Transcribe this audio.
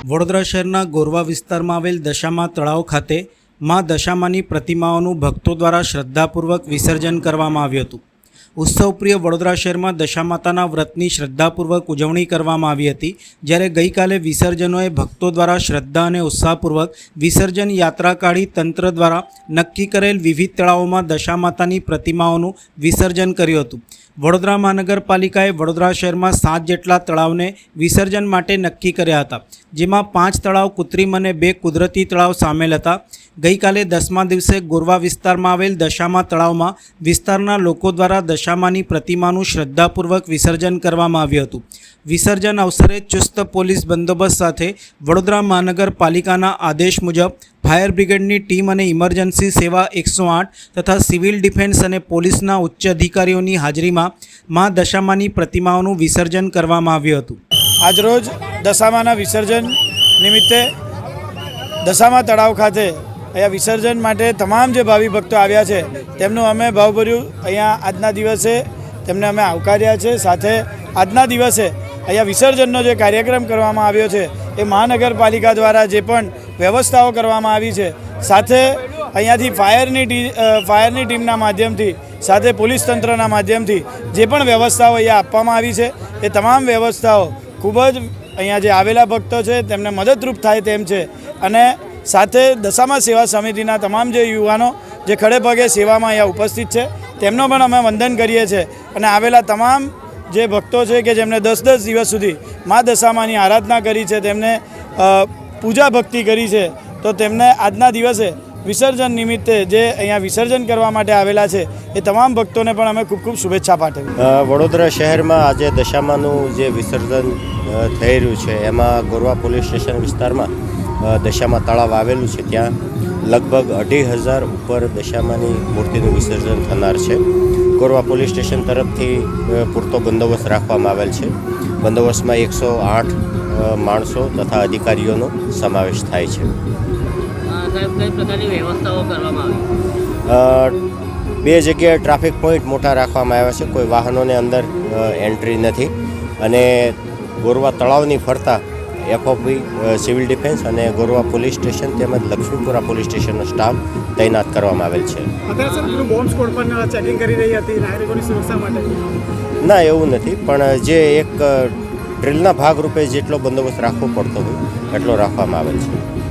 વડોદરા શહેરના ગોરવા વિસ્તારમાં આવેલ દશામા તળાવ ખાતે મા દશામાની પ્રતિમાઓનું ભક્તો દ્વારા શ્રદ્ધાપૂર્વક વિસર્જન કરવામાં આવ્યું હતું। ઉત્સવપ્રિય વડોદરા શહેરમાં દશામાતાના વ્રતની શ્રદ્ધાપૂર્વક ઉજવણી કરવામાં આવી હતી, જ્યારે ગઈકાલે વિસર્જનોએ ભક્તો દ્વારા શ્રદ્ધા અને ઉત્સાહપૂર્વક વિસર્જન યાત્રા કાઢી તંત્ર દ્વારા નક્કી કરેલ વિવિધ તળાવોમાં દશામાતાની પ્રતિમાઓનું વિસર્જન કર્યું હતું। વડોદરા મહાનગરપાલિકાએ વડોદરા શહેરમાં 7 જેટલા તળાવને વિસર્જન માટે નક્કી કર્યા હતા, જેમાં 5 તળાવ કૃત્રિમ અને 2 કુદરતી તળાવ સામેલ હતા। ગઈકાલે 10મા દિવસે ગોરવા વિસ્તારમાં આવેલ દશામા તળાવમાં વિસ્તારના લોકો દ્વારા દશામાની પ્રતિમાનું શ્રદ્ધાપૂર્વક વિસર્જન કરવામાં આવ્યું હતું। વિસર્જન અવસરે ચુસ્ત પોલીસ બંદોબસ્ત સાથે વડોદરા મહાનગરપાલિકાના આદેશ મુજબ ફાયર બ્રિગેડની ટીમ અને ઇમરજન્સી સેવા 108 તથા સિવિલ ડિફેન્સ અને પોલીસના ઉચ્ચ અધિકારીઓની હાજરીમાં મા દશામાની પ્રતિમાઓનું વિસર્જન કરવામાં આવ્યું હતું। આજરોજ દશામાના વિસર્જન નિમિત્તે દશામા તળાવ ખાતે અહીંયા વિસર્જન માટે તમામ જે ભાવિ ભક્તો આવ્યા છે તેમનું અમે ભાવભર્યું અહીંયા આજના દિવસે તેમને અમે આવકાર્યા છે। સાથે આજના દિવસે અહીંયા વિસર્જનનો જે કાર્યક્રમ કરવામાં આવ્યો છે એ મહાનગરપાલિકા દ્વારા જે પણ વ્યવસ્થાઓ કરવામાં આવી છે, સાથે અહીંયાથી ફાયરની ટીમના માધ્યમથી સાથે પોલીસ તંત્રના માધ્યમથી જે પણ વ્યવસ્થાઓ અહીંયા આપવામાં આવી છે એ તમામ વ્યવસ્થાઓ ખૂબ જ અહીંયા જે આવેલા ભક્તો છે તેમને મદદરૂપ થાય તેમ છે। અને સાથે દશામા સેવા સમિતિના તમામ જે યુવાનો જે ખડે પગે સેવામાં અહીંયા ઉપસ્થિત છે તેમનો પણ અમે વંદન કરીએ છીએ। અને આવેલા તમામ જે ભક્તો છે કે જેમણે 10-10 દિવસ સુધી મા દશામાની આરાધના કરી છે, તેમને પૂજા ભક્તિ કરી છે, તો તેમને આજના દિવસે વિસર્જન નિમિત્તે જે અહીંયા વિસર્જન કરવા માટે આવેલા છે એ તમામ ભક્તોને પણ અમે ખૂબ ખૂબ શુભેચ્છા પાઠવી। વડોદરા શહેરમાં આજે દશામાનું જે વિસર્જન થઈ રહ્યું છે એમાં ગોરવા પોલીસ સ્ટેશન વિસ્તારમાં દશામા તળાવ આવેલું છે, ત્યાં લગભગ 2,500 ઉપર દશામાની મૂર્તિનું વિસર્જન થનાર છે। ગોરવા પોલીસ સ્ટેશન તરફથી પૂરતો બંદોબસ્ત રાખવામાં આવેલ છે। બંદોબસ્તમાં 108 માણસો તથા અધિકારીઓનો સમાવેશ થાય છે। કઈ પ્રકારની વ્યવસ્થાઓ કરવામાં આવી? 2 જગ્યાએ ટ્રાફિક પોઈન્ટ મોટા રાખવામાં આવ્યા છે, કોઈ વાહનોને અંદર એન્ટ્રી નથી। અને ગોરવા તળાવની ફરતા FOP સિવિલ ડિફેન્સ અને ગોરવા પોલીસ સ્ટેશન તેમજ લક્ષ્મીપુરા પોલીસ સ્ટેશનનો સ્ટાફ તૈનાત કરવામાં આવેલ છે। ના, એવું નથી, પણ જે એક ડ્રિલના ભાગરૂપે જેટલો બંદોબસ્ત રાખવો પડતો હોય એટલો રાખવામાં આવેલ છે।